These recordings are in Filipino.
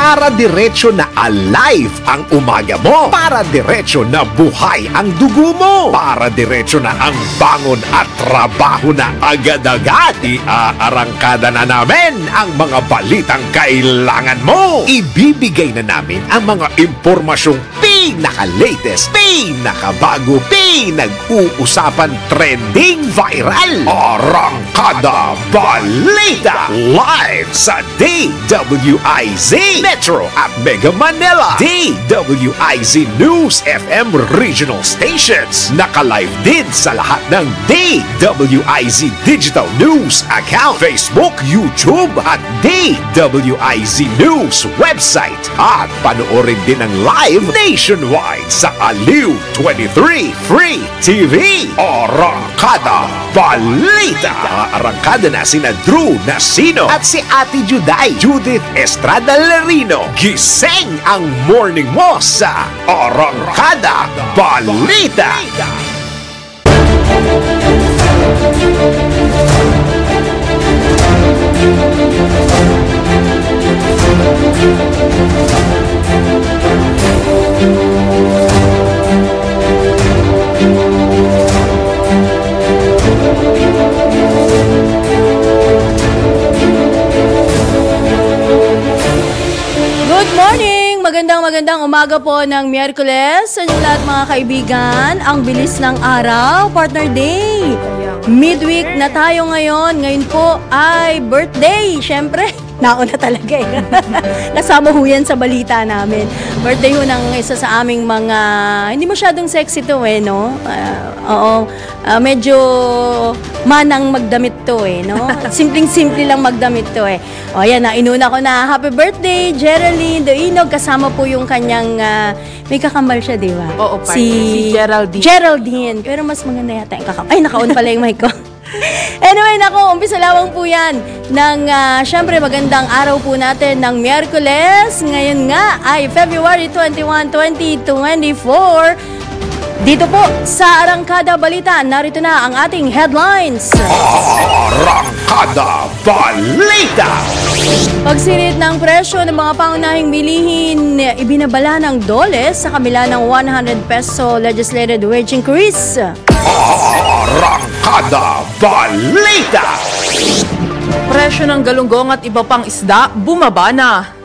Para diretso na alive ang umaga mo. Para diretso na buhay ang dugo mo. Para diretso na ang bangon at trabaho na agad-agad. Iaarangkada na namin ang mga balitang kailangan mo. Ibibigay na namin ang mga impormasyong pinaka-latest, pinaka-bago, pinag-uusapan, trending, viral. Arangkada Balita live sa DWIZ Metro at Mega Manila, DWIZ News FM regional stations. Naka-live din sa lahat ng DWIZ Digital News account, Facebook, YouTube at DWIZ News website. At panoorin din ang live nationwide sa Aliw 23 Free TV. Arangkada Balita. Arangkada na sina Drew Nasino at si Ate Juday, Judith Estrada Larino. Gising ang morning mo sa Arangkada Balita. Magandang umaga po ng Miyerkules sa inyo lahat mga kaibigan. Ang bilis ng araw, partner day. Midweek na tayo ngayon. Ngayon po ay birthday. Syempre, nauna talaga eh. Kasama ho yan sa balita namin. Birthday ho ng isa sa aming mga, hindi masyadong sexy to eh, no? Medyo manang magdamit to eh, no? Simpleng-simple lang magdamit to eh. O yan, inuna ko na happy birthday, Geraldine Doinog. Kasama po yung kanyang, may kakambal siya, di ba? Oo, si Geraldine. Geraldine. Pero mas maganda yata yung kakambal. Ay, naka-on pala yung mic ko. Anyway, nako, umpisa lamang po yan ng, syempre, magandang araw po natin ng Miyerkules. Ngayon nga ay February 21, 2024. Dito po sa Arangkada Balita, narito na ang ating headlines. Arangkada Balita. Pagsilid ng presyo ng mga pangunahing bilihin, ibinabala ng DOLE sa kabila ng 100 peso legislated wage increase. Arangkada Balita. Presyo ng galunggong at iba pang isda bumaba na.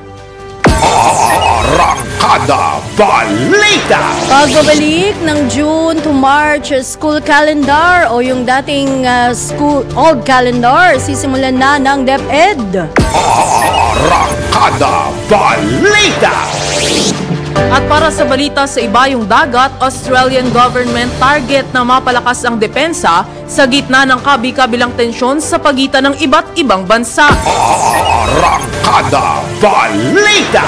Arangkada Balita. Pagbabalik ng June to March school calendar o yung dating school old calendar, sisimulan na ng DepEd. Arangkada Balita. At para sa balita sa ibayong dagat, Australian government target na mapalakas ang depensa sa gitna ng kabi-kabilang tensyon sa pagitan ng iba't ibang bansa. Arangkada Balita.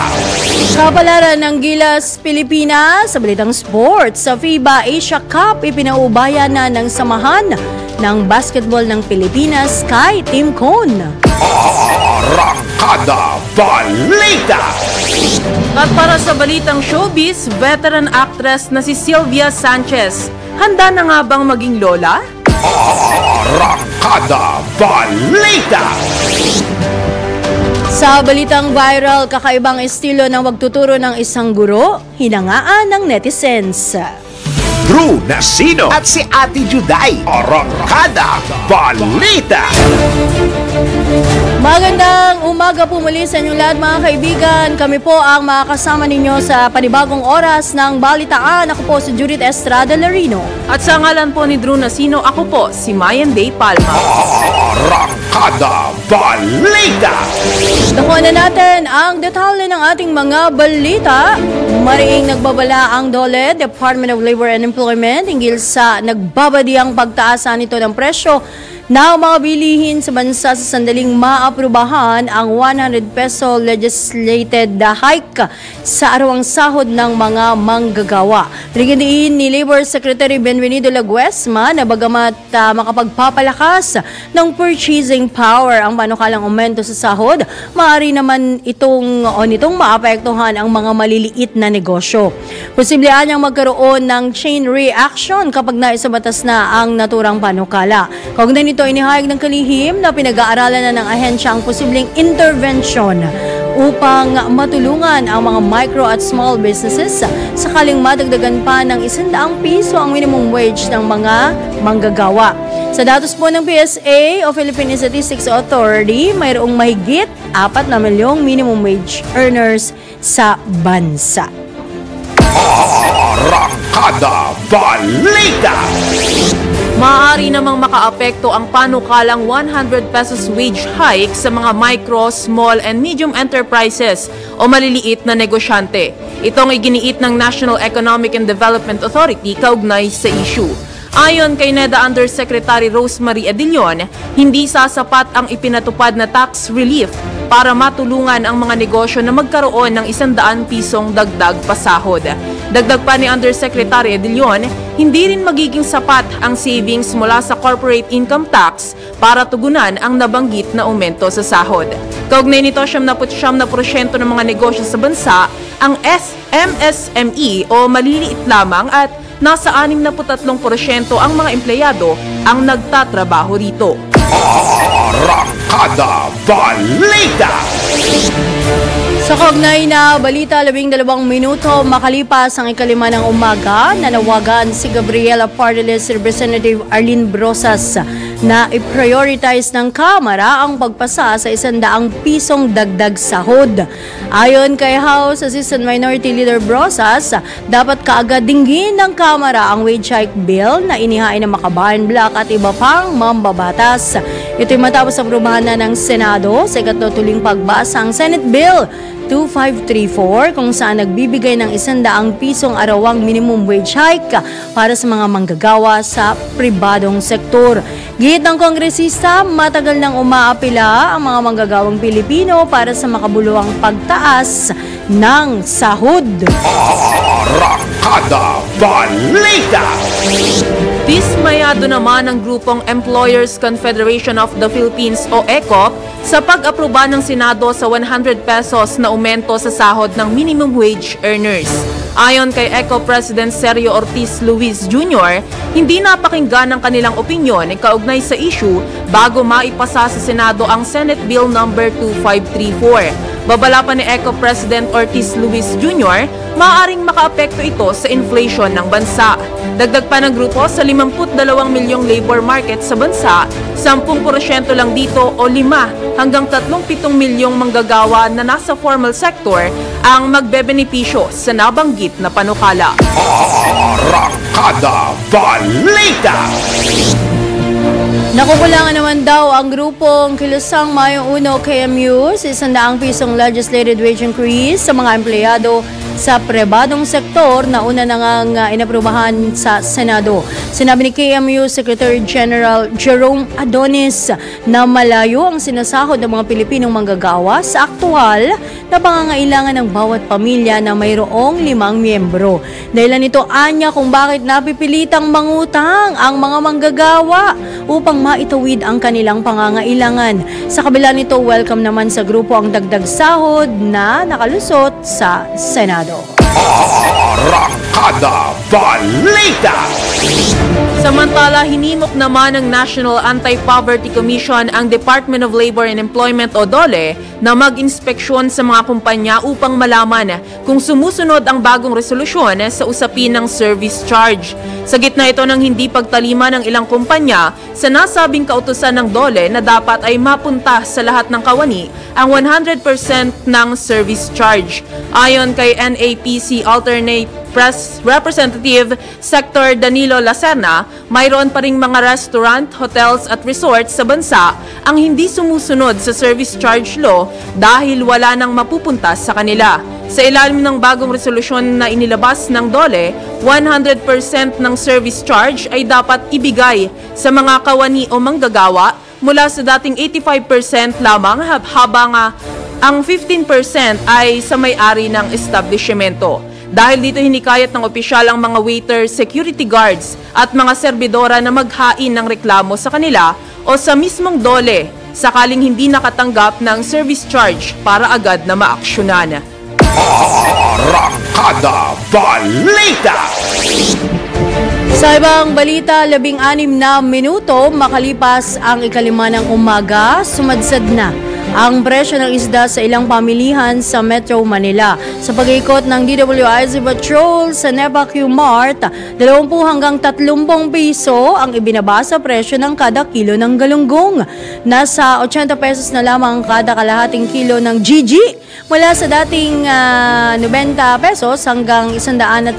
Kapalaran ng Gilas Pilipinas sa balitang sports. Sa FIBA Asia Cup, ipinaubaya na ng samahan ng basketball ng Pilipinas kay Team Cone. Arangkada Balita. At para sa balitang showbiz, veteran actress na si Sylvia Sanchez, handa na nga bang maging lola? Arangkada Balita. Sa balitang viral, kakaibang estilo ng pagtuturo ng isang guro, hinangaan ng netizens. Drew Nasino at si Ate Juday. Arangkada Balita. Magandang umaga po muli sa inyong lahat mga kaibigan. Kami po ang makakasama ninyo sa panibagong oras ng Balitaan. Ako po si Judith Estrada Larino. At sa ngalan po ni Drew Nasino, ako po si Mayan Day Palma. Arangkada Balita. Nakuha na natin ang detalye ng ating mga balita. Mariing nagbabala ang DOLE, Department of Labor and Employment, hinggil sa nagbabadiang pagtaasan nito ng presyo na mga bilihin sa bansa sa sandaling maaprubahan ang 100 peso legislated hike sa arawang sahod ng mga manggagawa. Bigyan ni Labor Secretary Benvenido Laguesma na bagamat makapagpapalakas ng purchasing power ang panukalang aumento sa sahod, maaari naman nitong maapektuhan ang mga maliliit na negosyo. Posibleng niyang magkaroon ng chain reaction kapag naisabatas na ang naturang panukala. Kaugnay nito, inihayag ng kalihim na pinag-aaralan na ng ahensya ang posibleng intervention upang matulungan ang mga micro at small businesses sakaling madagdagan pa ng 100 piso ang minimum wage ng mga manggagawa. Sa datos po ng PSA o Philippine Statistics Authority, mayroong mahigit 4 na milyong minimum wage earners sa bansa. Arangkada Balita! Maaari namang makaapekto ang panukalang 100 pesos wage hike sa mga micro, small, and medium enterprises o maliliit na negosyante. Itong iginiit ng National Economic and Development Authority kaugnay sa issue. Ayon kay NEDA Undersecretary Rosemary Adillon, hindi sasapat ang ipinatupad na tax relief para matulungan ang mga negosyo na magkaroon ng 100 pisong dagdag pasahod. Dagdag pa ni Undersecretary Adillon, hindi rin magiging sapat ang savings mula sa corporate income tax para tugunan ang nabanggit na aumento sa sahod. Kaugnay nito, 79% ng mga negosyo sa bansa ang MSME o maliliit lamang at nasa 63% ang mga empleyado ang nagtatrabaho rito. Arangkada Balita! Sa kaugnay na balita, 12 minuto makalipas ang 5 ng umaga, nanawagan si Gabriela Pardeles Representative Arlene Brosas na i-prioritize ng Kamara ang pagpasa sa 100 pisong dagdag sahod. Ayon kay House Assistant Minority Leader Brosas, dapat kaagad dinggin ng Kamara ang wage hike bill na inihain ng Makabayan Black at iba pang mambabatas. Ito'y matapos ang prubahan na ng Senado sa ikatutuling pagbasa ang Senate Bill 2534 kung saan nagbibigay ng 100 pisong arawang minimum wage hike para sa mga manggagawa sa pribadong sektor. Gihit ng kongresista, matagal nang umaapila ang mga manggagawang Pilipino para sa makabuluhang pagtaas ng sahod. Arangkada Balita! Dismayado naman ang grupong Employers Confederation of the Philippines o ECOP sa pag-aproba ng Senado sa 100 pesos na aumento sa sahod ng minimum wage earners. Ayon kay ECOP President Sergio Ortiz Luis Jr., hindi napakinggan ang kanilang opinyon kaugnay sa issue bago maipasa sa Senado ang Senate Bill No. 2534. Babala pa ni ECOP President Ortiz Luis Jr., maaaring makaapekto ito sa inflation ng bansa. Dagdag pa ng grupo, sa 52 milyong labor market sa bansa, 10% lang dito o 5 hanggang 37 milyong manggagawa na nasa formal sector ang magbebenepisyo sa nabanggit na panukala. Arangkada Balita! Nakukulangan naman daw ang grupong Kilusang Mayong Uno KMU sa 100 pisong legislated wage increase sa mga empleyado sa pribadong sektor na una nang inaprubahan sa Senado. Sinabi ni KMU Secretary General Jerome Adonis na malayo ang sinasahod ng mga Pilipinong manggagawa sa aktual na pangangailangan ng bawat pamilya na mayroong 5 miyembro. Dahilan nito anya kung bakit napipilitang mangutang ang mga manggagawa upang maitawid ang kanilang pangangailangan. Sa kabila nito, welcome naman sa grupo ang dagdag sahod na nakalusot sa Senado. Arangkada Balita! Samantala, hinimok naman ng National Anti-Poverty Commission ang Department of Labor and Employment o DOLE na mag-inspeksyon sa mga kumpanya upang malaman kung sumusunod ang bagong resolusyon sa usapin ng service charge. Sa gitna ito ng hindi pagtalima ng ilang kumpanya sa nasabing kautusan ng DOLE na dapat ay mapunta sa lahat ng kawani ang 100% ng service charge. Ayon kay NAPC Alternate Press Representative Sector Danilo Lacerna, mayroon pa ring mga restaurant, hotels at resorts sa bansa ang hindi sumusunod sa service charge law dahil wala nang mapupunta sa kanila. Sa ilalim ng bagong resolusyon na inilabas ng DOLE, 100% ng service charge ay dapat ibigay sa mga kawani o manggagawa mula sa dating 85% lamang habang ang 15% ay sa may-ari ng establishmento. Dahil dito hinikayat ng opisyal ang mga waiter, security guards at mga serbidora na maghain ng reklamo sa kanila o sa mismong DOLE sakaling hindi nakatanggap ng service charge para agad na maaksyonan. Arangkada Balita! Sa ibang balita, 16 na minuto makalipas ang 5 ng umaga, sumadsad na ang presyo ng isda sa ilang pamilihan sa Metro Manila. Sa pag-ikot ng DWIZ Patrol sa Nepa Q Mart, 20 hanggang 30 piso ang ibinaba sa presyo ng kada kilo ng galunggong. Nasa 80 pesos na lamang kada kalahating kilo ng GG mula sa dating 90 pesos hanggang 110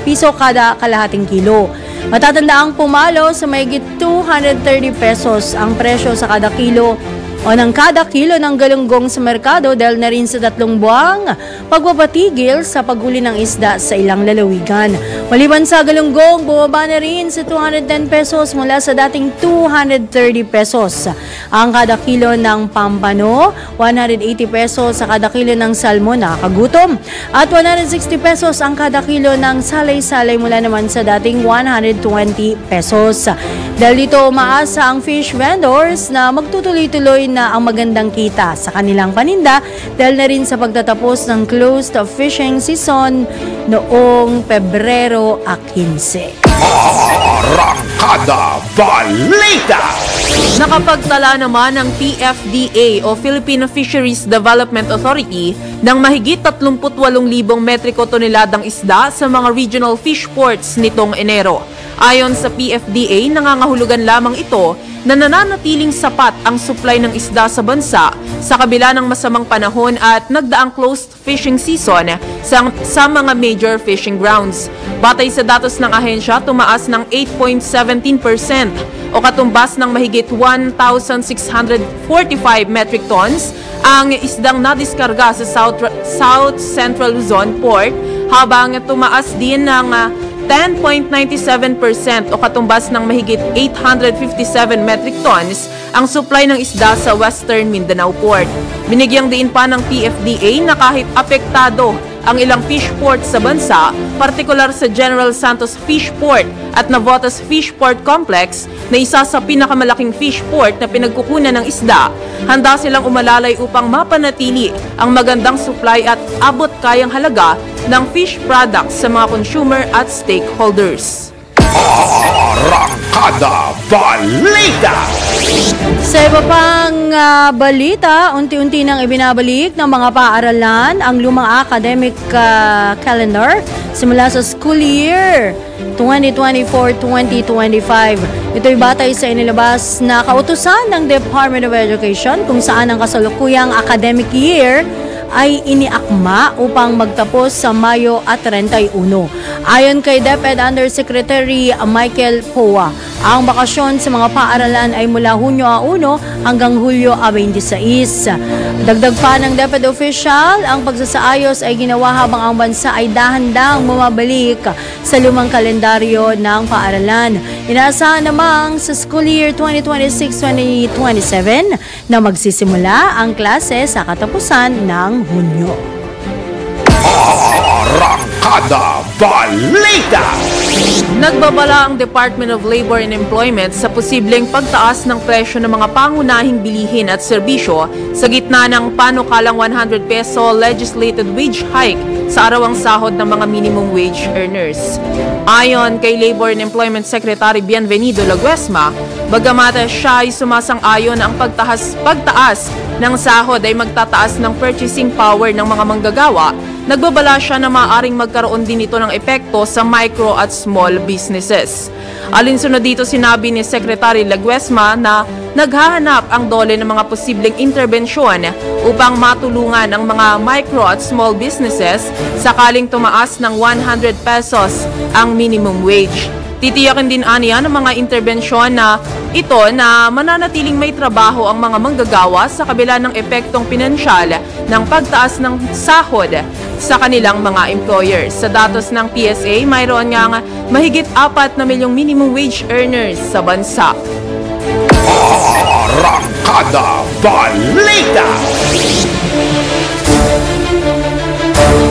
piso kada kalahating kilo. Matatandaang pumalo sa mahigit 230 pesos ang presyo sa kada kilo o ng kada kilo ng galunggong sa merkado dahil na rin sa 3 buwang pagpapatigil sa paghuli ng isda sa ilang lalawigan. Maliban sa galunggong, bumaba na rin sa 210 pesos mula sa dating 230 pesos. Ang kada kilo ng pampano, 180 pesos sa kada kilo ng salmon na kagutom, at 160 pesos ang kada kilo ng salay-salay mula naman sa dating 120 pesos. Dahil dito umaasa ang fish vendors na magtutuloy-tuloy na ang magandang kita sa kanilang paninda dahil na rin sa pagtatapos ng closed fishing season noong Pebrero 15. Arangkada Balita! Nakapagtala naman ng PFDA o Philippine Fisheries Development Authority ng mahigit 38,000 metriko toneladang isda sa mga regional fish ports nitong Enero. Ayon sa PFDA, nangangahulugan lamang ito na nananatiling sapat ang supply ng isda sa bansa sa kabila ng masamang panahon at nagdaang closed fishing season sa mga major fishing grounds. Batay sa datos ng ahensya, tumaas ng 8.17% o katumbas ng mahigit 1,645 metric tons ang isdang nadiskarga sa South Central Luzon Port, habang tumaas din ng 10.97% o katumbas ng mahigit 857 metric tons ang supply ng isda sa Western Mindanao Port. Binigyang diin pa ng PFDA na kahit apektado ang ilang fish ports sa bansa, partikular sa General Santos Fish Port at Navotas Fish Port Complex na isa sa pinakamalaking fish port na pinagkukunan ng isda, handa silang umalalay upang mapanatili ang magandang supply at abot kayang halaga ng fish products sa mga consumer at stakeholders. Arangkada Balita! Sa iba pang balita, unti-unti nang ibinabalik ng mga paaralan ang lumang academic calendar simula sa school year 2024-2025. Ito'y batay sa inilabas na kautusan ng Department of Education kung saan ang kasalukuyang academic year ay iniakma upang magtapos sa Mayo at 31. Ayon kay DepEd Undersecretary Michael Poa, ang bakasyon sa mga paaralan ay mula Hunyo 1 hanggang Hulyo 26. Dagdag pa ng DepEd official, ang pagsasaayos ay ginawa habang ang bansa ay dahan-dahang bumabalik sa lumang kalendaryo ng paaralan. Inaasahan namang sa school year 2026-2027 na magsisimula ang klase sa katapusan ng Hunyo. Arangkada Balita! Nagbabala ang Department of Labor and Employment sa posibleng pagtaas ng presyo ng mga pangunahing bilihin at serbisyo sa gitna ng panukalang 100 peso legislated wage hike sa arawang sahod ng mga minimum wage earners. Ayon kay Labor and Employment Secretary Bienvenido Laguesma, bagamat siya ay sumasang-ayon na ang pagtaas ng sahod ay magtataas ng purchasing power ng mga manggagawa, nagbabala siya na maaaring magkaroon din ito ng epekto sa micro at small businesses. Alinsunod dito, sinabi ni Secretary Laguesma na naghahanap ang DOLE ng mga posibleng interbensyon upang matulungan ang mga micro at small businesses sakaling tumaas ng 100 pesos ang minimum wage. Titiyakin din aniya ng mga interbensyon na ito na mananatiling may trabaho ang mga manggagawa sa kabila ng epektong pinansyal ng pagtaas ng sahod sa kanilang mga employers. Sa datos ng PSA, mayroon nga mahigit 4 na milyong minimum wage earners sa bansa. Arangkada Balita!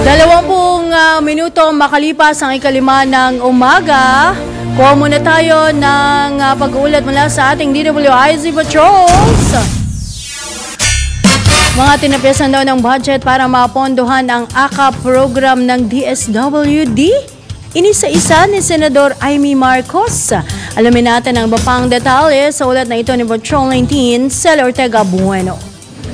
20 minuto makalipas ang 5 ng umaga. Kuha muna tayo ng pag-uulat mula sa ating DWIZ Patrols. Mga tinapyasan daw ng budget para mapondohan ang AKA program ng DSWD. Inisa-isa ni Senador Amy Marcos. Alamin natin ang iba pang detalye sa ulat na ito ni Patrol 19, Cel Ortega Bueno.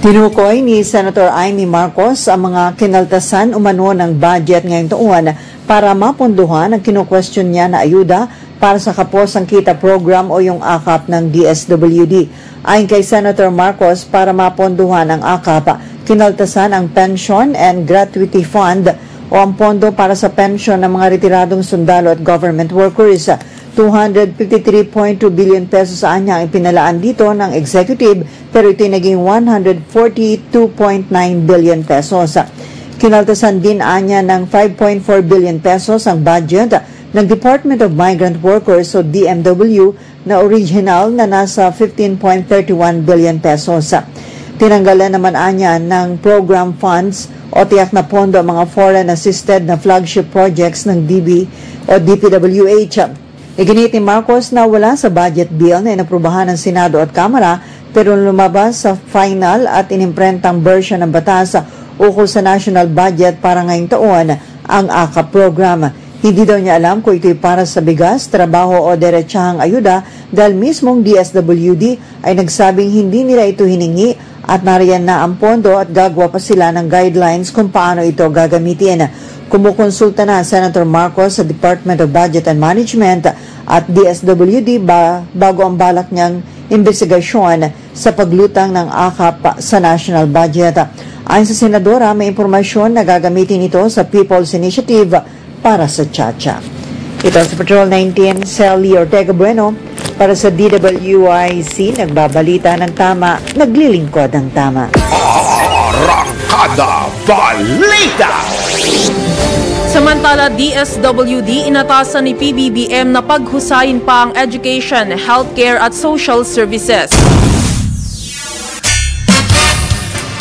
Tinukoy ni Senator Amy Marcos ang mga kinaltasan umano ng budget ngayong taon para mapunduhan ang kinu-question niya na ayuda para sa Kapos ang Kita program o yung AKAP ng DSWD. Ayon kay Senator Marcos, para mapunduhan ang AKAP, kinaltasan ang Pension and Gratuity Fund o ang pondo para sa pensyon ng mga retiradong sundalo at government workers. 253.2 billion pesos sa anya ang ipinalaan dito ng executive pero ito'y naging 142.9 billion pesos. Kinaltasan din anya ng 5.4 billion pesos ang budget ng Department of Migrant Workers o DMW na original na nasa 15.31 billion pesos. Tinanggalan naman anya ng program funds o tiyak na pondo ang mga foreign assisted na flagship projects ng DB o DPWH. Iginit ni Marcos na wala sa budget bill na inaprubahan ng Senado at Kamara pero lumabas sa final at inimprentang version ng batas ukol sa national budget para ngayong taon ang AKAP program. Hindi daw niya alam kung ito'y para sa bigas, trabaho o diretsahang ayuda dahil mismong DSWD ay nagsabing hindi nila ito hiningi at nariyan na ang pondo at gagawa pa sila ng guidelines kung paano ito gagamitin. Kumukonsulta na Senator Marcos sa Department of Budget and Management at DSWD bago ang balak niyang investigasyon sa paglutang ng AKAP sa national budget. Ayon sa Senadora, may impormasyon na gagamitin ito sa People's Initiative para sa Chacha. Ito sa Patrol 19, Sally Ortega Bueno para sa DWIC, nagbabalita ng tama, naglilingkod ng tama. Arangkada Balita! Samantala, DSWD inatasan ni PBBM na paghusayin pa ang education, healthcare at social services.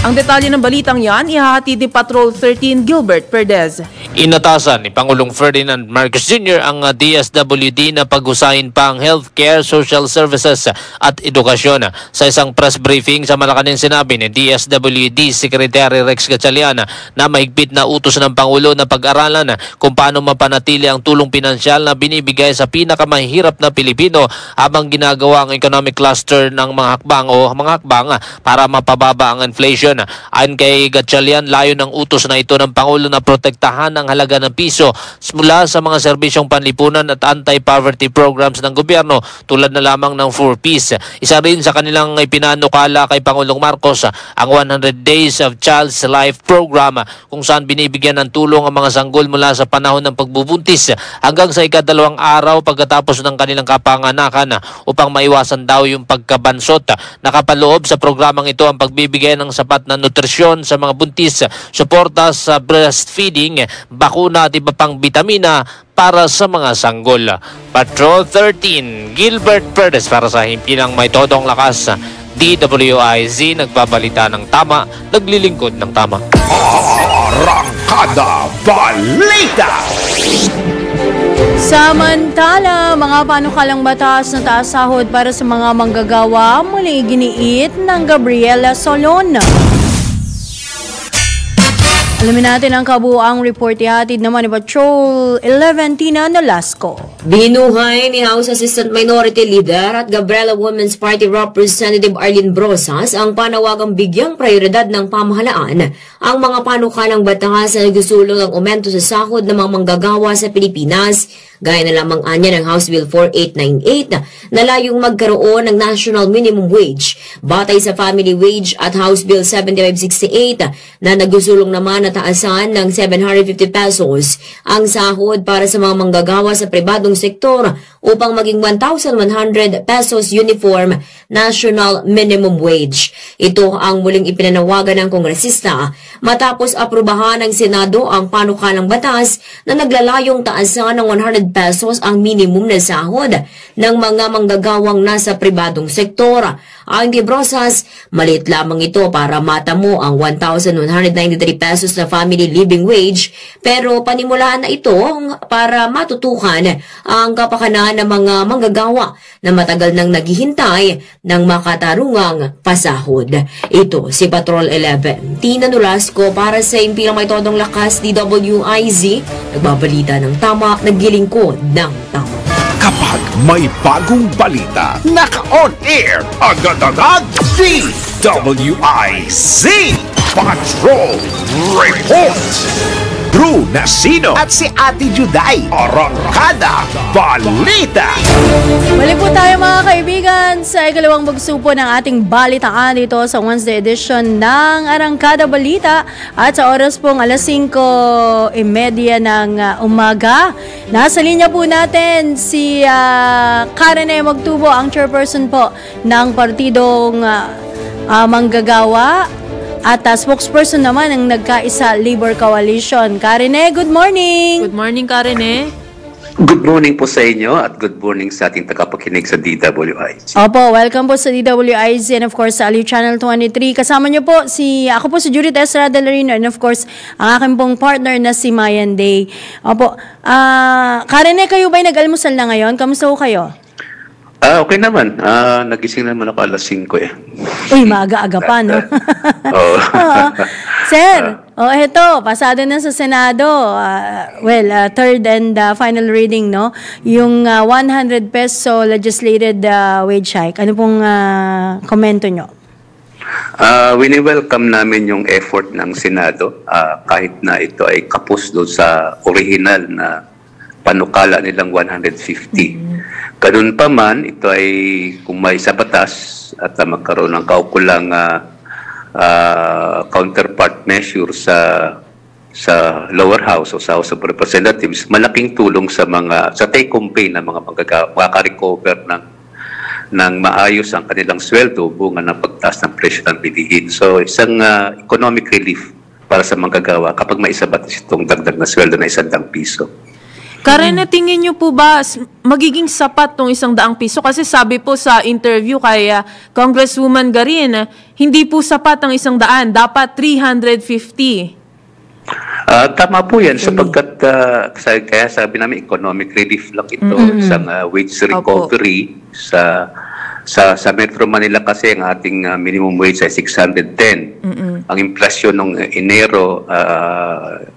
Ang detalye ng balitang yan, ihahatid ni Patrol 13 Gilbert Perdez. Inatasan ni Pangulong Ferdinand Marcos Jr. ang DSWD na paghusayin pa ang healthcare, social services at edukasyon. Sa isang press briefing sa Malacanang sinabi ni DSWD Secretary Rex Gatchalian na mahigpit na utos ng Pangulo na pag-aralan kung paano mapanatili ang tulong pinansyal na binibigay sa pinakamahirap na Pilipino habang ginagawa ang economic cluster ng mga hakbang para mapababa ang inflation. Ayon kay Gatchalian, layo ng utos na ito ng Pangulo na protektahan ang halaga ng piso mula sa mga serbisyong panlipunan at anti-poverty programs ng gobyerno tulad na lamang ng 4Ps. Isa rin sa kanilang ipinanukala kay Pangulong Marcos ang 100 Days of Child's Life Program kung saan binibigyan ng tulong ang mga sanggol mula sa panahon ng pagbubuntis hanggang sa ika-2 araw pagkatapos ng kanilang kapanganakan upang maiwasan daw yung pagkabansot. Nakapaloob sa programang ito ang pagbibigay ng sapat na nutrisyon sa mga buntis, suporta sa breastfeeding, bakuna at iba pang bitamina para sa mga sanggol. Patrol 13, Gilbert Perdez para sa himpilang may todong lakas. DWIZ, nagbabalita ng tama, naglilingkod ng tama. Arangkada Balita! Samantala, mga panukalang batas na taas sahod para sa mga manggagawa muli giniit ng Gabriela Solon. Alamin natin ang kabuuang report ihatid naman ni Patrol 11 Tina Nolasco. Binuhay ni House Assistant Minority Leader at Gabriela Women's Party Representative Arlene Brosas ang panawagang bigyang prioridad ng pamahalaan ang mga panukalang batas na nagsusulong ng aumento sa sahod ng mga manggagawa sa Pilipinas, gaya na lamang anya ng House Bill 4898 na layong magkaroon ng National Minimum Wage batay sa Family Wage at House Bill 7568 na nagsusulong naman na taasan ng 750 pesos ang sahod para sa mga manggagawa sa pribadong sektor upang maging 1,100 pesos uniform national minimum wage. Ito ang muling ipinanawagan ng kongresista matapos aprubahan ng Senado ang panukalang batas na naglalayong taasan ng 100 pesos ang minimum na sahod ng mga manggagawang nasa pribadong sektor. Ayon kay Brosas, maliit lamang ito para matamo ang 1,193 pesos na family living wage, pero panimulaan na ito para matutukan ang kapakanan ng mga manggagawa na matagal nang naghihintay ng makatarungang pasahod. Ito si Patrol 11 Tina Nolasco para sa impilang may todong lakas DWIZ, nagbabalita ng tama, naglilingkod ng tama. Kapag may bagong balita, naka-on air agad-agad DWIZ Patrol Report. Drew Nasino at si Ate Juday, Arangkada Balita. Balik po tayo mga kaibigan sa ikalawang bagsupo ng ating balitaan dito sa Wednesday edition ng Arangkada Balita at sa oras pong 5:30 ng umaga. Nasa linya po natin si Karen E. Magtubo, ang chairperson po ng partidong Manggagawa at spokesperson naman ng Nagkaisa Labor Coalition. Karine, good morning! Good morning, Karine. Good morning po sa inyo at good morning sa ating tagapakinig sa DWIZ. Opo, welcome po sa DWIZ and of course sa Aliw Channel 23. Kasama niyo po ako po si Judith Estrada Larino and of course ang aking pong partner na si Mayan Day. Opo, Karine, kayo ba'y nag-almusal na ngayon? Kamusta po kayo? Okay naman. Nagising naman ako alas 5 eh. Uy, maaga-aga pa, no? Oo. Sir, eto, pasado na sa Senado. Third and final reading, no? Yung 100 peso legislated wage hike. Ano pong komento nyo? Wini-welcome namin yung effort ng Senado kahit na ito ay kapos doon sa original na panukala nilang 150. Ganun pa man, ito ay kung may sa batas at magkaroon ng kaukulang counterpart measure sa lower house o sa House of Representatives, malaking tulong sa take-home pay na mga makaka-recover ng maayos ang kanilang sweldo bunga ng pagtaas ng presyo ng bilihin. So, isang economic relief para sa manggagawa kapag may isabatas itong dagdag na sweldo na 100 piso. Karen, tingin niyo po ba magiging sapat tong 100 piso? Kasi sabi po sa interview kay Congresswoman Garin, hindi po sapat ang 100, dapat 350. Tama po yan sapagkat kaya sabi namin economic relief lang ito, isang wage recovery sa Metro Manila kasi ang ating minimum wage ay 610. Ang inflasyon ng Enero,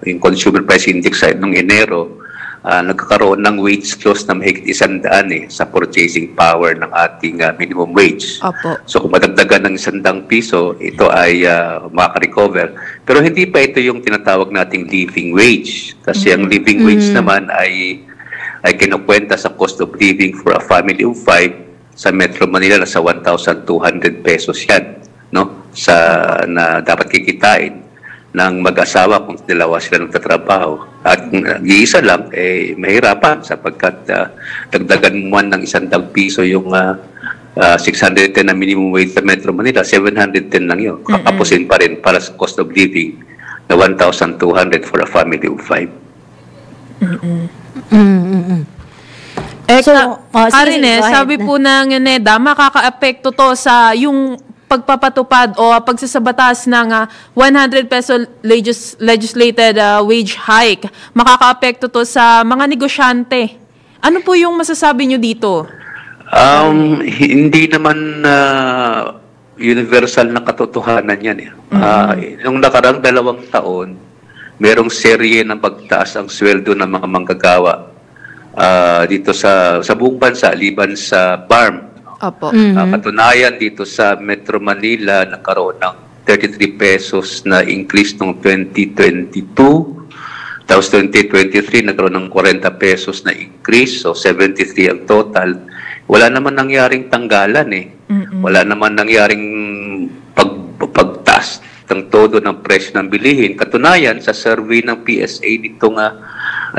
yung consumer price index ng Enero, nagkakaroon ng wage clause na mahigit 100 sa purchasing power ng ating minimum wage. Opo. So kung madagdagan ng 100 piso, ito ay makaka-recover. Pero hindi pa ito yung tinatawag nating living wage. Kasi ang living wage naman ay kinukwenta sa cost of living for a family of 5 sa Metro Manila na sa 1,200 pesos yan, no? Na dapat kikitain ng mag-asawa kung dalawa sila nagtatrabaho. At iisa lang, mahirapan sapagkat dagdagan mo ng 100 piso yung 610 na minimum wage sa Metro Manila, 710 lang yun. Kakapusin pa rin para sa cost of living na 1,200 for a family of 5. Karine, sabi po ng NEDA, makaka-apekto to sa yung pagpapatupad o pagsasabatas ng 100 peso legislated wage hike. Makaka-apekto to sa mga negosyante. Ano po yung masasabi nyo dito? Hindi naman universal na katotohanan yan. Nung nakarang 2 taon, merong serye ng pagtaas ang sweldo ng mga manggagawa dito sa buong bansa, liban sa BARM. Opo. Katunayan dito sa Metro Manila, nagkaroon ng 33 pesos na increase noong 2022. Tapos 2023, nagkaroon ng 40 pesos na increase. So 73 ang total. Wala naman nangyaring tanggalan Wala naman nangyaring pagtaas ng todo ng presyo ng bilihin. Katunayan, sa survey ng PSA nitong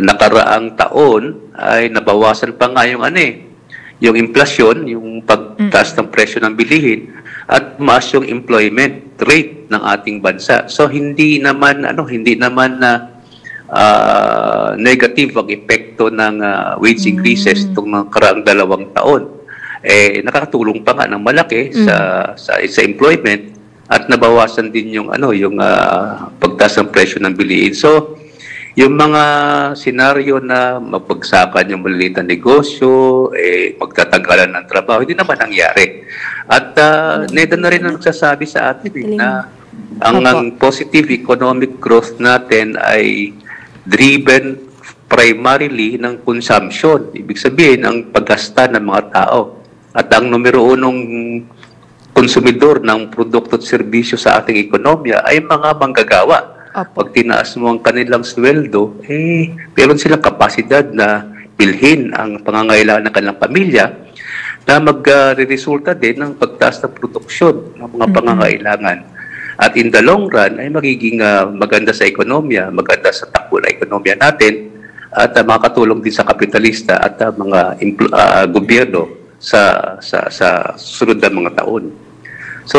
nakaraang taon, ay nabawasan pa nga yung inflasyon, yung pagtaas ng presyo ng bilihin at mas yung employment rate ng ating bansa. So hindi naman negative ang epekto ng wage increases itong nakaraang 2 taon. Nakakatulong pa nga ng malaki sa employment at nabawasan din yung pagtaas ng presyo ng bilihin. So yung mga senaryo na mapagsakan yung maliliit na negosyo, magtatanggalan ng trabaho, hindi naman nangyari. At NEDA na rin ang nagsasabi sa atin na ang positive economic growth natin ay driven primarily ng consumption. Ibig sabihin, ang paggasta ng mga tao. At ang numero unong konsumidor ng produkto at serbisyo sa ating ekonomiya ay mga manggagawa. Pag tinaas mo ang kanilang sweldo, meron silang kapasidad na bilhin ang pangangailangan ng kanilang pamilya na magre-resulta din ng pagtaas ng produksyon ng mga pangangailangan. At in the long run, ay magiging maganda sa ekonomiya, maganda sa takbo na ekonomiya natin, at makakatulong din sa kapitalista at mga gobyerno sa susunod na mga taon. So,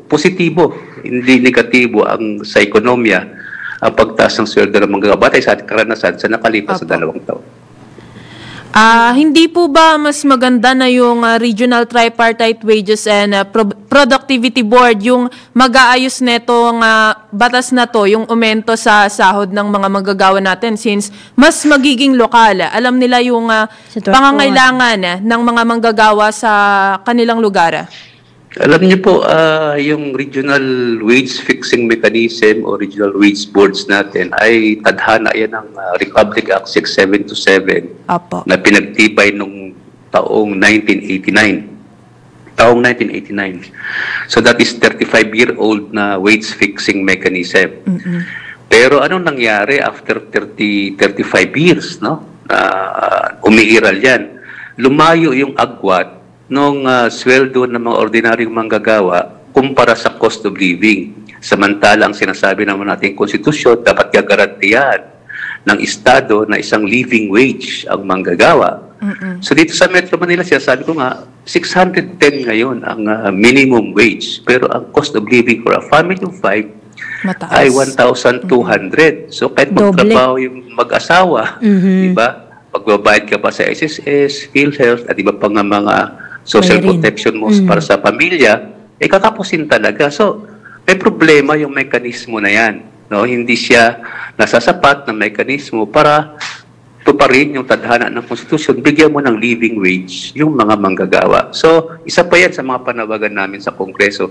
positibo, hindi negatibo ang sa ekonomiya ang pagtaas ng sweldo ng mga batay sa ating karanasan sa nakalipas sa 2 taon. Hindi po ba mas maganda na yung Regional Tripartite Wages and Productivity Board yung mag-aayos netong batas na to, yung aumento sa sahod ng mga manggagawa natin since mas magiging lokal. Alam nila yung pangangailangan ng mga manggagawa sa kanilang lugar. Alam niyo po, yung Regional Wage Fixing Mechanism o Regional Wage Boards natin ay tadhana yan ng Republic Act 6727 na pinagtibay nung taong 1989. So that is 35-year-old na wage fixing mechanism. Pero anong nangyari after 35 years, no? Umiiral yan. Lumayo yung agwat nung sweldo ng mga ordinaryong manggagawa kumpara sa cost of living. Samantala, ang sinasabi naman natin konstitusyon, dapat gagarantiyan ng Estado na isang living wage ang manggagawa. So dito sa Metro Manila, sinasabi ko nga, 610 ngayon ang minimum wage. Pero ang cost of living for a family of 5 ay 1,200. So kahit magtrabaho yung mag-asawa, diba? Pagbabayad ka pa sa SSS, PhilHealth, at iba pang mga social protection mo para sa pamilya, kakapusin talaga. So, may problema yung mekanismo na yan. No? Hindi siya nasasapat na mekanismo para tuparin yung tadhana ng konstitusyon, bigyan mo ng living wage yung mga manggagawa. So, isa pa yan sa mga panawagan namin sa Kongreso.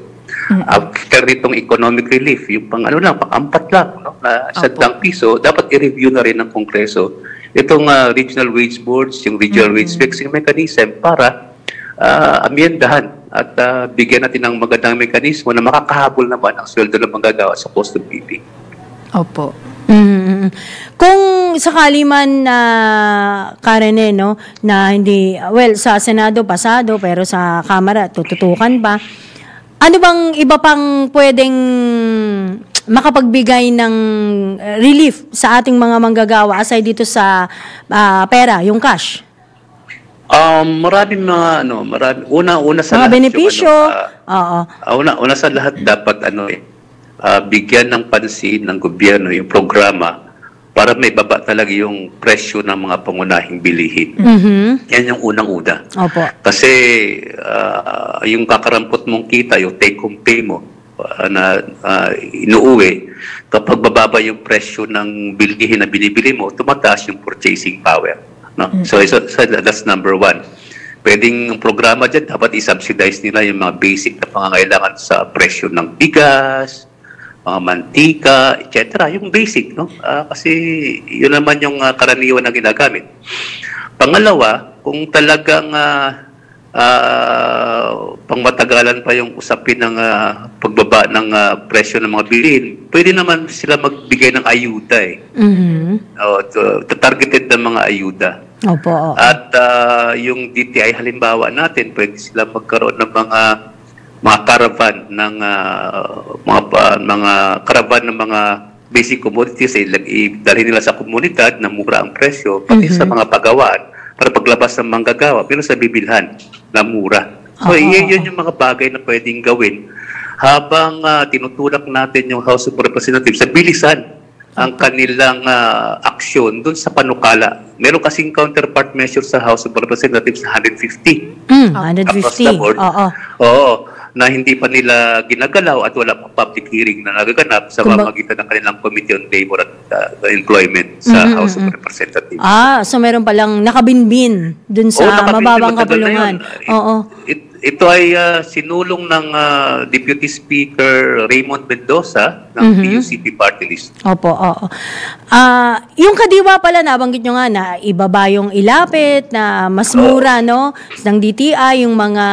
After itong economic relief, yung pang-4 lang, no? Na 100 piso, dapat i-review na rin ng Kongreso itong regional wage boards, yung regional wage fixing mechanism para amyendahan at bigyan natin ng magandang mekanismo na makakahabol naman ang sweldo ng manggagawa sa cost of living. Opo. Kung sakali man na Karen, no, na hindi, sa Senado pasado pero sa Kamara tututukan pa, ano bang iba pang pwedeng makapagbigay ng relief sa ating mga manggagawa aside dito sa pera, yung cash? Maraming mga una sa mga lahat benepisyo. Una sa lahat dapat bigyan ng pansin ng gobyerno yung programa para may baba talaga yung presyo ng mga pangunahing bilihin. Yan yung unang-una. Opo. Kasi yung kakarampot mong kita, yung take-home pay mo na inuuwi, kapag bababa yung presyo ng bilihin na binibili mo, tumataas yung purchasing power. No? So that's number 1. Pwedeng programa dyan, dapat i-subsidize nila yung mga basic na pangangailangan sa presyo ng bigas, mga mantika, etc. Yung basic, no? Kasi yun naman yung karaniwan na ginagamit. Pangalawa, kung talagang pangmatagalan pa yung usapin ng pagbaba ng presyo ng mga bilhin, pwede naman sila magbigay ng ayuda targeted ng mga ayuda. Opo. At yung DTI halimbawa natin, pwede sila magkaroon ng mga caravan ng mga caravan ng mga basic commodities, dalhin nila sa komunidad na mura ang presyo, pati sa mga pagawaan para paglabas ng manggagawa, pero sa bibilhan na mura. So, yun yung mga bagay na pwedeng gawin habang tinutulak natin yung House of Representatives sa bilisan ang kanilang aksyon doon sa panukala. Meron kasing counterpart measure sa House of Representatives 150. 150. Across the board. Oo. Na hindi pa nila ginagalaw at wala pa public hearing na nagaganap sa pamamagitan ng kanilang Committee on Labor at Employment sa House of Representatives. So meron palang nakabinbin dun sa mababang kapulungan. ito ay sinulong ng Deputy Speaker Raymond Mendoza ng PUCP Party List. Opo, oo. Yung kadiwa pala, nabanggit nyo nga na ibaba yung ilapit, na mas mura, no? Ng DTI, yung mga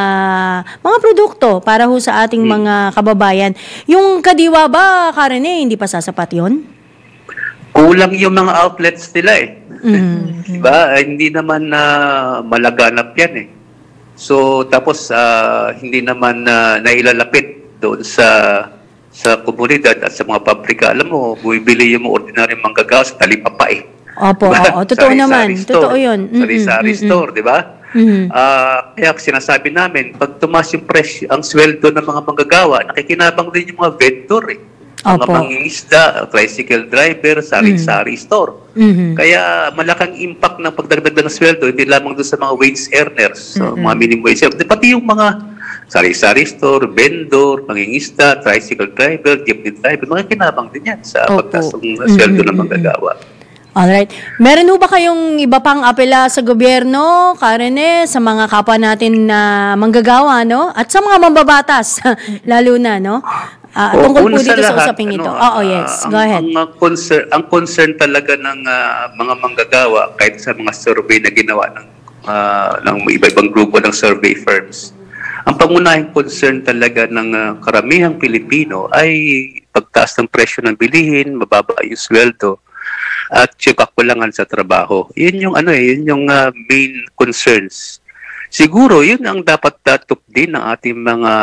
produkto para ho sa ating mga kababayan. Yung kadiwa ba, Karen, hindi pa sasapat yun? Kulang yung mga outlets nila eh. Diba? Hindi naman malaganap yan eh. So, tapos hindi naman nailalapit doon sa komunidad at sa mga pabrika. Alam mo, bumibili yung ordinary manggagawa sa talipapa eh. Opo, oo. Totoo naman. Totoo yun. Sari-sari store, di ba? Kaya sinasabi namin, pag tumas yung presyo, ang sweldo ng mga manggagawa, nakikinabang din yung mga vendor eh. Mga mangingisda, tricycle driver, sari-sari store. Kaya malaking impact ng pagdagdag ng sweldo, hindi lamang doon sa mga wage earners, mga minimum wage earners, pati yung mga sari-sari store, vendor, mangingisda, tricycle driver, jeepney driver, mga kinabang din yan sa pagtaas ng sweldo ng manggagawa. Alright. Meron ho ba kayong iba pang apela sa gobyerno, Karen, sa mga kapwa natin na manggagawa, no? At sa mga mambabatas, lalo na, no? Tungkol po dito sa usaping ito. Yes. Go ahead. Ang concern talaga ng mga manggagawa, kahit sa mga survey na ginawa ng iba-ibang grupo ng survey firms, ang pangunahing concern talaga ng karamihang Pilipino ay pagtaas ng presyo ng bilihin, mababa yung sweldo, at yung kakulangan sa trabaho. Yun yung main concerns. Siguro yun ang dapat datuk din ng ating mga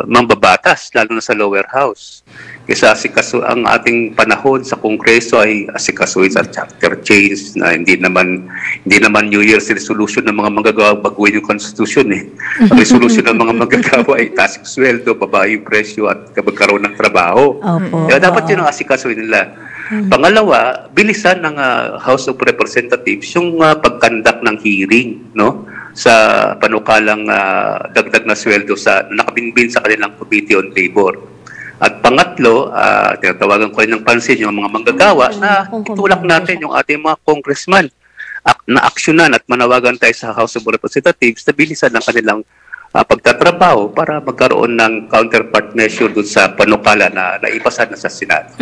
mambabatas, lalo na sa lower house. Kasi ang ating panahon sa Kongreso ay asikasuhin sa chapter change na hindi naman New Year's resolution ng mga manggagawa baguhin yung Constitution eh. Ang resolution ng mga manggagawa ay taas yung sweldo, baba yung presyo at magkaroon ng trabaho. Kaya dapat yun ang asikasuhin nila. Pangalawa, bilisan ng House of Representatives yung pagkandak ng hearing, no? Sa panukalang dagdag na sweldo sa nakabinbin sa kanilang Committee on Labor. At pangatlo, tinatawagan ko rin ng pansin yung mga manggagawa na itulak natin yung ating mga congressman na aksyonan at manawagan tayo sa House of Representatives na bilisan ng kanilang pagtatrabaho para magkaroon ng counterpart measure dun sa panukala na naipasa na sa Senado.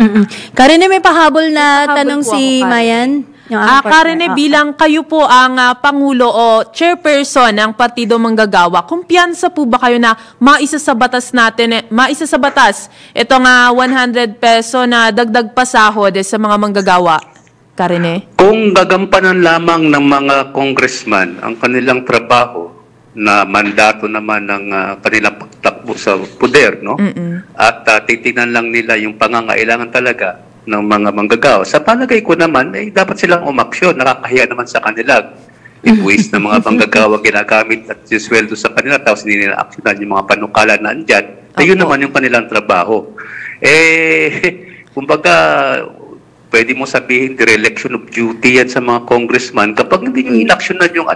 Karen, may pahabol na tanong si Mayan. Karen, bilang kayo po ang Pangulo o Chairperson ng Partido Manggagawa, kumpiyansa po ba kayo na maisa sa batas itong 100 peso na dagdag pasahod sa mga manggagawa? Karen? Kung gagampanan lamang ng mga congressman ang kanilang trabaho na mandato naman ng kanilang pagtakbo sa poder, no? At titingnan lang nila yung pangangailangan talaga ng mga manggagawa. Sa palagay ko naman, dapat silang umaksyon. Nakakahiya naman sa kanila. Ibuwis ng mga manggagawa ginagamit at yung sweldo sa kanila, tapos hindi nila aksyonan yung mga panukala na andyan. Ayun naman yung kanilang trabaho. Kumbaga, pwede mo sabihin, dereliction of duty yan sa mga congressman kapag hindi nyo inaksyonan yung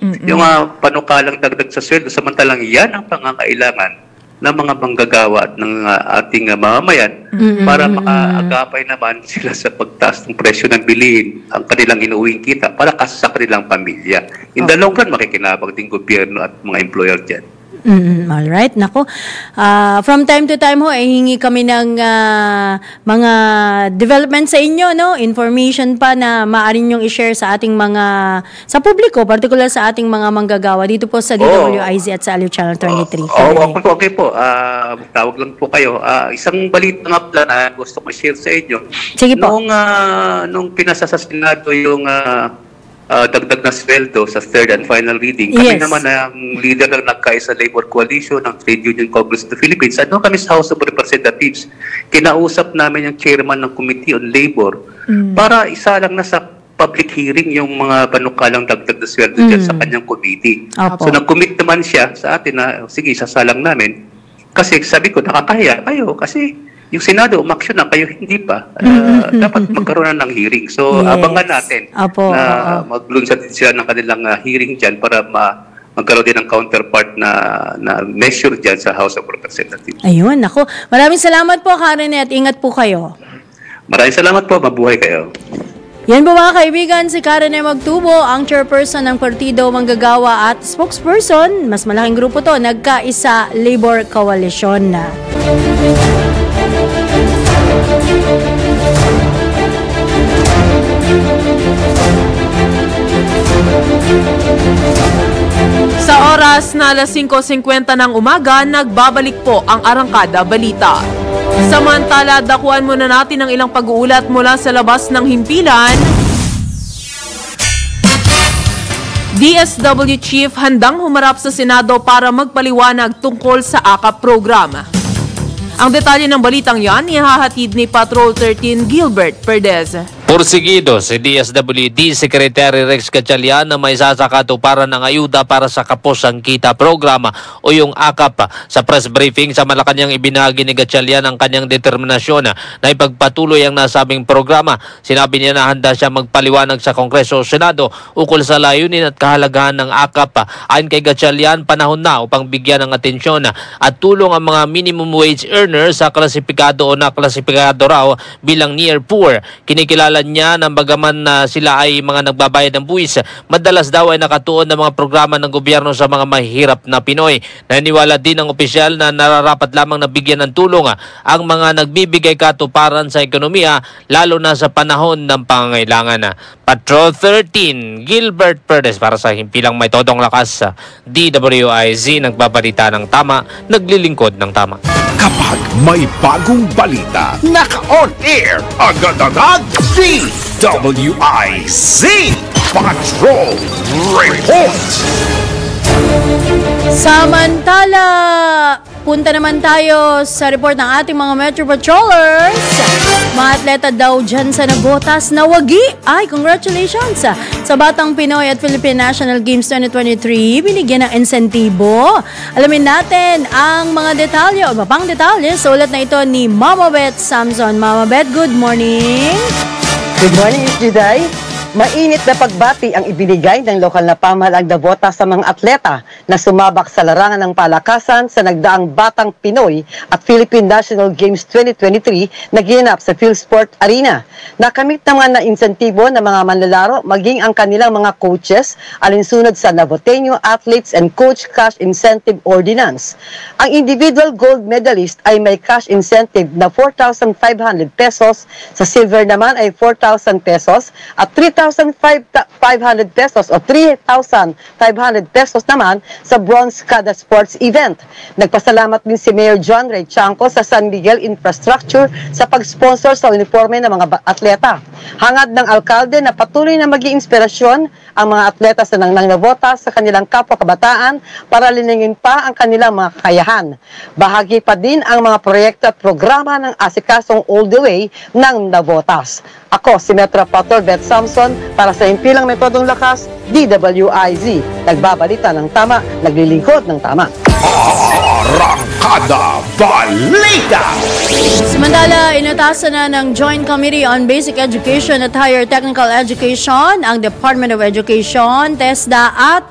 yung panukalang dagdag sa sweldo, samantalang yan ang pangangailangan ng mga manggagawa at ng ating mamamayan para makaagapay naman sila sa pagtaas ng presyo ng bilihin ang kanilang inuwing kita para sa kanilang pamilya. In the long run, makikinabang din gobyerno at mga employer dyan. Alright, nako. From time to time hingi kami ng mga development sa inyo, no? Information pa na maaari nyong i-share sa ating sa publiko, particular sa ating mga manggagawa dito po sa DWIZ at sa Aliw Channel 23. Okay po. Tawag lang po kayo. Isang balita nga pala na gusto ko share sa inyo. Sige po. Nung pinasa sa Senado yung dagdag na sweldo sa third and final reading. Kami naman ang leader ng nagkaisa Labor Coalition ng Trade Union Congress of the Philippines. Kami sa House of Representatives, kinausap namin yung chairman ng Committee on Labor para isa lang na sa public hearing yung mga panukalang dagdag na sweldo dyan sa kanyang committee. So nag-commit naman siya sa atin na sige, sasalang namin. Kasi sabi ko, nakakahiya kayo kasi yung Senado, umaksyon na, kayo hindi pa. Dapat magkaroon na ng hearing. So, abangan natin na maglunsad din sila ng kanilang hearing dyan para magkaroon din ng counterpart na measure dyan sa House of Representatives. Ayun, ako. Maraming salamat po, Karen, at ingat po kayo. Maraming salamat po. Mabuhay kayo. Yan po mga kaibigan, si Karen M. Magtubo, ang chairperson ng Partido Manggagawa at spokesperson. Mas malaking grupo to, Nagkaisa Labor Coalition. Sa oras na alas 5:50 ng umaga, nagbabalik po ang Arangkada Balita. Samantala, dakuan muna natin ang ilang pag-uulat mula sa labas ng himpilan. DSW Chief handang humarap sa Senado para magpaliwanag tungkol sa AKAP program. Ang detalye ng balitang yan, ihahatid ni Patrol 13 Gilbert Perdez. Porsigido si DSWD Secretary Rex Gatchalian na may sasakatuparan ng ayuda para sa Kapos ang Kita programa o yung AKAP. Sa press briefing sa Malacanang, ibinahagi ni Gatchalian ang kanyang determinasyon na ipagpatuloy ang nasabing programa. Sinabi niya na handa siya magpaliwanag sa Kongreso o Senado ukol sa layunin at kahalagahan ng AKAP. Ayon kay Gatchalian, panahon na upang bigyan ng atensyon at tulong ang mga minimum wage earners sa klasipikado o naklasifikado raw bilang near poor. Kinikilala niya na bagaman na sila ay mga nagbabayad ng buwis, madalas daw ay nakatuon ng mga programa ng gobyerno sa mga mahihirap na Pinoy. Naniniwala din ng opisyal na nararapat lamang na bigyan ng tulong ang mga nagbibigay katuparan sa ekonomiya, lalo na sa panahon ng pangangailangan. Patrol 13 Gilbert Perdez para sa himpilang may todong lakas. DWIZ, nagbabalita ng tama, naglilingkod ng tama. Kapag may bagong balita, naka-on air agad-agad. DWIZ Patrol Report. Samantala, punta naman tayo sa report ng ating mga Metro Patrollers. Mga atleta daw dyan sa nabotas na wagi. Ay, congratulations! Sa Batang Pinoy at Philippine National Games 2023, binigyan ng insentibo. Alamin natin ang mga detalye o mapang detalye sa ulat na ito ni Mama Beth Samson. Mama Beth, good morning! Good morning, Juday. Mainit na pagbati ang ibinigay ng lokal na pamahalaan na bota sa mga atleta na sumabak sa larangan ng palakasan sa nagdaang Batang Pinoy at Philippine National Games 2023 na ginanap sa PhilSport Arena. Nakamit naman na insentibo ng mga manlalaro maging ang kanilang mga coaches alinsunod sa Navoteño Athletes and Coach Cash Incentive Ordinance. Ang individual gold medalist ay may cash incentive na 4,500 pesos, sa silver naman ay 4,000 pesos at 3,500 pesos o 3,500 pesos naman sa bronze kada sports event. Nagpasalamat din si Mayor John Ray Chanco sa San Miguel Infrastructure sa pag-sponsor sa uniforme ng mga atleta. Hangad ng alkalde na patuloy na maging inspirasyon ang mga atleta sa nangnabota sa kanilang kapwa kabataan para liningin pa ang kanilang mga kakayahan. Bahagi pa din ang mga proyekto at programa ng asikasong all the way ng Navotas. Ako si Metro Patrol Beth Samson para sa Himpilang Metodong Lakas, DWIZ. Nagbabalita ng tama, naglilingkod ng tama. Arangkada Balita! Samantala, inatasan na ng Joint Committee on Basic Education at Higher Technical Education ang Department of Education, TESDA at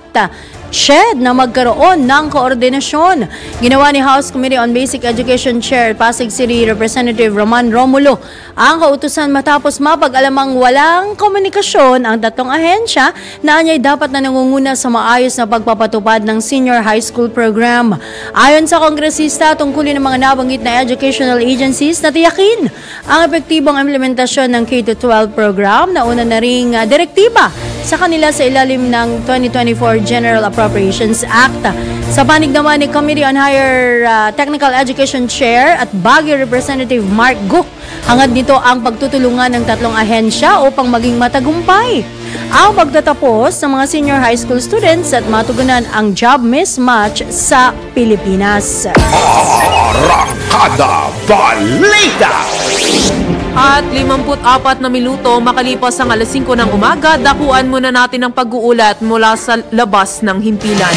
CHED na magkaroon ng koordinasyon. Ginawa ni House Committee on Basic Education Chair Pasig City Representative Roman Romulo ang kautusan matapos mapag-alamang walang komunikasyon ang tatlong ahensya na anyay dapat na nangunguna sa maayos na pagpapatupad ng senior high school program. Ayon sa kongresista, tungkulin ng mga nabanggit na educational agencies na tiyakin ang epektibong implementasyon ng K-12 program na una na ring direktiba sa kanila sa ilalim ng 2024 General Appropriations Act. Sa panig naman ni Committee on Higher Technical Education Chair at Baguio Representative Mark Guk, hangad nito ang pagtutulungan ng tatlong ahensya upang maging matagumpay ang pagtatapos ng mga senior high school students at matugunan ang job mismatch sa Pilipinas. Arangkada Balita! At 54 na minuto makalipas ang alas 5 ng umaga, dakuan muna natin ang pag-uulat mula sa labas ng himpilan.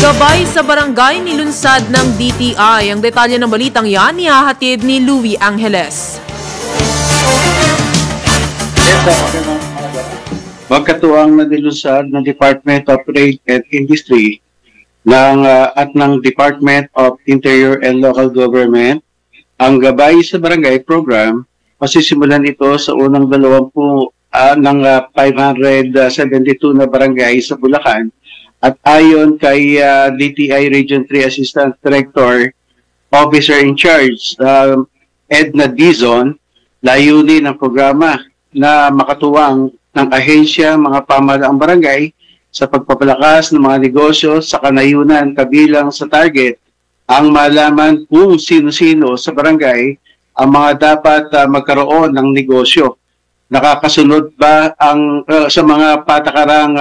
Gabay sa barangay nilunsad ng DTI. Ang detalye ng balitang yan, ihahatid ni Louie Angeles. Magkatuwang na nilunsad ng Department of Trade and Industry at ng Department of Interior and Local Government Ang Gabay sa Barangay program, masisimulan ito sa unang 20 ng 572 na barangay sa Bulacan. At ayon kay DTI Region 3 Assistant Director, Officer in Charge, Edna Dizon, layunin ng programa na makatuwang ng ahensya, mga pamahalaang barangay sa pagpapalakas ng mga negosyo sa kanayunan kabilang sa target ang malaman kung sino-sino sa barangay ang mga dapat magkaroon ng negosyo. Nakakasunod ba ang sa mga patakarang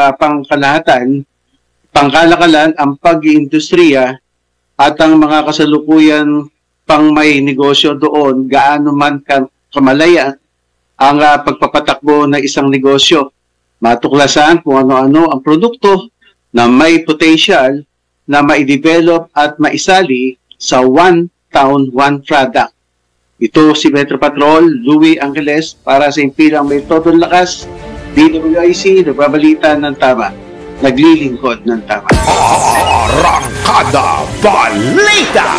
pangkalakalan ang pag-iindustriya at ang mga kasalukuyan pang may negosyo doon, gaano man kamalaya ang pagpapatakbo ng isang negosyo. Matuklasan kung ano-ano ang produkto na may potential na maidevelop at maisali sa One Town, One Product. Ito si Metro Patrol, Louie Angeles, para sa impilang may totong lakas, DWIC, nagbabalita ng tama, naglilingkod ng tama. Arangkada Balita!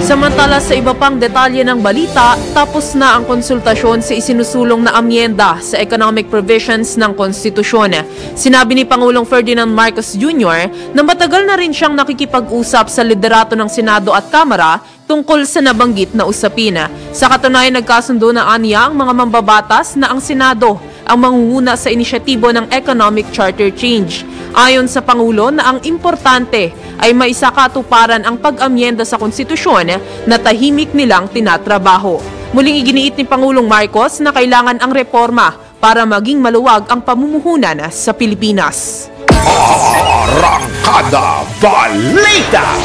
Samantala sa iba pang detalye ng balita, tapos na ang konsultasyon sa isinusulong na amyenda sa economic provisions ng konstitusyon. Sinabi ni Pangulong Ferdinand Marcos Jr. na matagal na rin siyang nakikipag-usap sa liderato ng Senado at Kamara tungkol sa nabanggit na usapin. Sa katunayan, nagkasundo na aniya ang mga mambabatas na ang Senado ang mangunguna sa inisyatibo ng Economic Charter Change. Ayon sa Pangulo na ang importante ay maisakatuparan ang pag-amyenda sa konstitusyon na tahimik nilang tinatrabaho. Muling iginiit ni Pangulong Marcos na kailangan ang reforma para maging maluwag ang pamumuhunan sa Pilipinas. Arangkada Balita!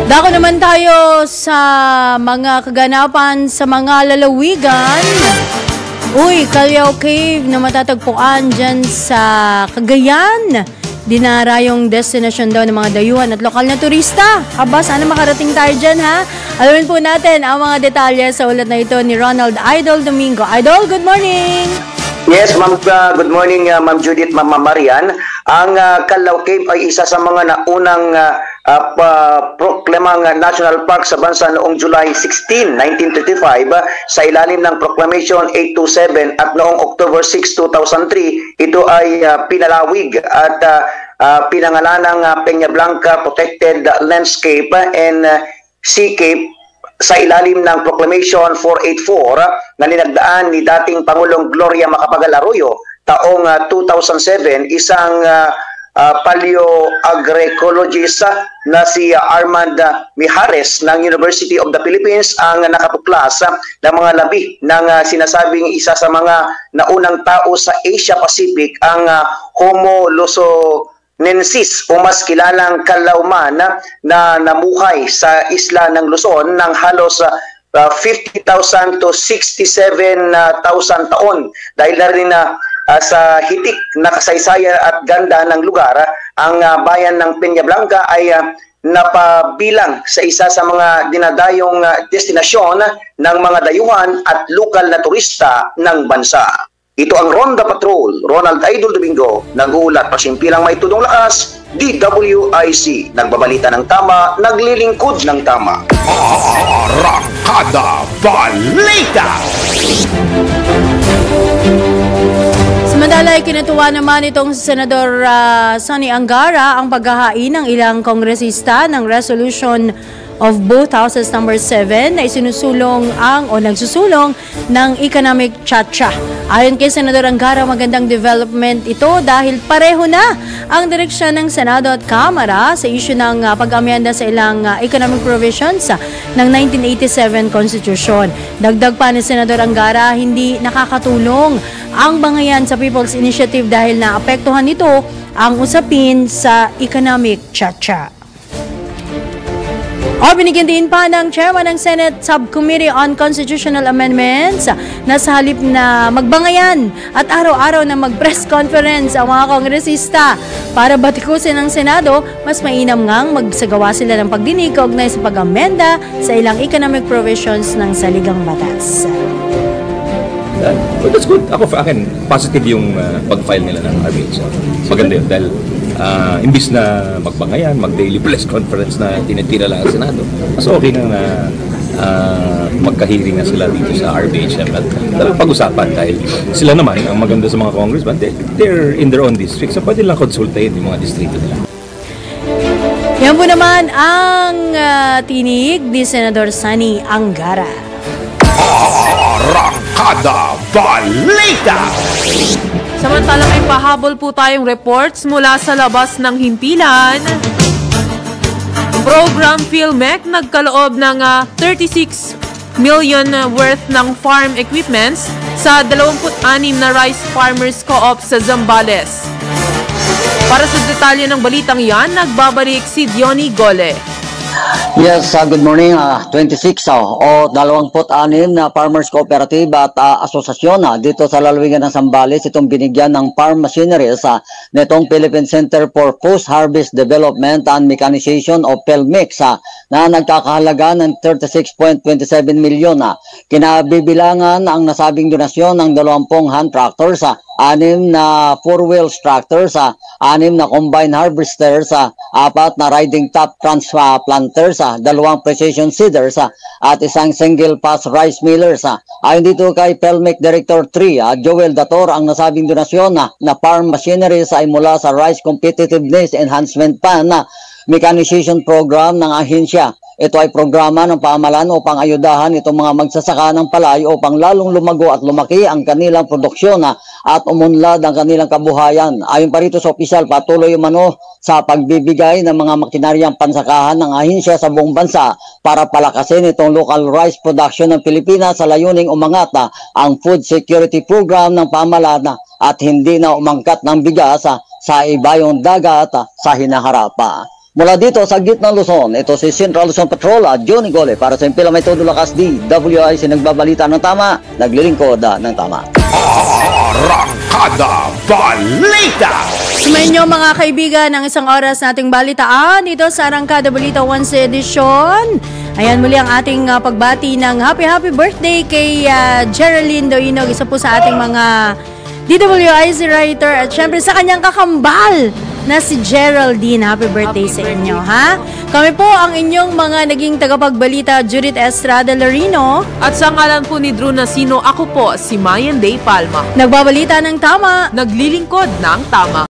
Dako naman tayo sa mga kaganapan sa mga lalawigan. Uy, Callao Cave na matatagpuan dyan sa Cagayan. Dinarayong destination daw ng mga dayuhan at lokal na turista. Aba, sana makarating tayo dyan, ha? Alamin po natin ang mga detalye sa ulat na ito ni Ronald Idol Domingo. Idol, good morning! Yes, ma'am, good morning, Ma'am Judith, Ma'am Marian. Ang Callao Cave ay isa sa mga naunang proklamang National Park sa bansa noong July 16, 1935 sa ilalim ng Proclamation 827 at noong October 6, 2003, ito ay pinalawig at pinangalanang Peña Blanca Protected Landscape and Seacape sa ilalim ng Proclamation 484 na linagdaan ni dating Pangulong Gloria Macapagal Arroyo taong 2007, isang paleoagroecologist na si Armand Mijares ng University of the Philippines ang nakatuklas ng mga labi ng sinasabing isa sa mga naunang tao sa Asia Pacific, ang Homo Luzonensis o mas kilalang Kalauman na namuhay sa isla ng Luzon ng halos 50,000 to 67,000 taon. Dahil na rin sa hitik na kasaysayan at ganda ng lugar, ang bayan ng Peña Blanca ay napabilang sa isa sa mga dinadayong destinasyon ng mga dayuhan at lokal na turista ng bansa. Ito ang Ronda Patrol, Ronald Idol Domingo, nag-uulat, pasimpilang may tudong lakas, DWIC, nagbabalita ng tama, naglilingkod ng tama. Arangkada Balita! Samantala, kinatuwa naman itong Senador Sonny Angara ang paghahain ng ilang kongresista ng Resolution of both Houses number 7 na isinusulong nagsusulong ng economic chacha. Ayon kay Senador Angara, magandang development ito dahil pareho na ang direksyon ng Senado at Kamara sa issue ng pag-amyenda sa ilang economic provisions ng 1987 Constitution. Dagdag pa ni Senador Angara, hindi nakakatulong ang bangayan sa People's Initiative dahil naapektuhan nito ang usapin sa economic chacha. Binigyan din pa ng Chairman ng Senate Subcommittee on Constitutional Amendments na sa halip na magbangayan at araw-araw na mag-press conference ang mga kongresista para batikusin ng Senado, mas mainam ngang magsagawa sila ng pagdinig kaugnay sa pag-amenda sa ilang economic provisions ng saligang batas. Well, that's good. Ako, sa akin, positive yung pag-file nila ng RBH. Maganda yun dahil imbis na magbangayan, mag-daily press conference na tinitira lang ang Senado, mas okay na magka-hearing na sila dito sa RBHM at talagang pag-usapan dahil sila naman, ang maganda sa mga congressman, they're in their own district, so pwede lang konsultahin yung mga distrito nila. Yan po naman ang tinig ni Senador Sani Angara. Arangkada Balita! Samantala may pahabol po tayong reports mula sa labas ng himpilan. Program PhilMec nagkaloob ng 36 million worth ng farm equipments sa 26 na rice farmers co-op sa Zambales. Para sa detalye ng balitang yan, nagbabalik si Diony Gole. Yes, good morning. 26 o 26 na farmers cooperative at asosasyon dito sa lalawigan ng Zambales itong binigyan ng farm machineries nitong Philippine Center for Post-Harvest Development and Mechanization o PhilMec na nagkakahalaga ng 36.27 milyon. Kinabibilangan ang nasabing donasyon ng 20 hand tractors, 6 na 4-wheel tractors, 6 na combine harvesters, 4 na riding top transplanters, 2 precision seeders at 1 single pass rice millers. Ayon dito kay PhilMec Director 3, Joel Dator, ang nasabing donasyon na farm machineries ay mula sa Rice Competitiveness Enhancement Plan Mechanization Program ng ahensya. Ito ay programa ng pamahalaan upang ayudahan itong mga magsasaka ng palay upang lalong lumago at lumaki ang kanilang produksyon at umunlad ang kanilang kabuhayan. Ayon pa rito sa opisyal, patuloy umano sa pagbibigay ng mga makinaryang pansakahan ng ahensya sa buong bansa para palakasin itong local rice production ng Pilipinas sa layuning umangat ang food security program ng pamahalaan at hindi na umangkat ng bigas sa ibayong dagat sa hinaharap. Mula dito sa gitnang Luzon, ito si Central Luzon Patrol at Johnny Gole para sa Impila May Todo Lakas DWIC nagbabalita ng tama, naglilingkod ng tama. Arangkada Balita! Sumayin nyo mga kaibigan ng isang oras nating balitaan dito sa Arangkada Balita 11 edition. Ayan muli ang ating pagbati ng happy birthday kay Geraldine Doinog, isa po sa ating mga DWIC writer at syempre sa kanyang kakambal na si Geraldine. Happy birthday sa inyo, ha? Kami po ang inyong mga naging tagapagbalita, Judith Estrada Larino. At sa ngalan po ni Drew Nasino, ako po si Mayan Day Palma. Nagbabalita ng tama, naglilingkod ng tama.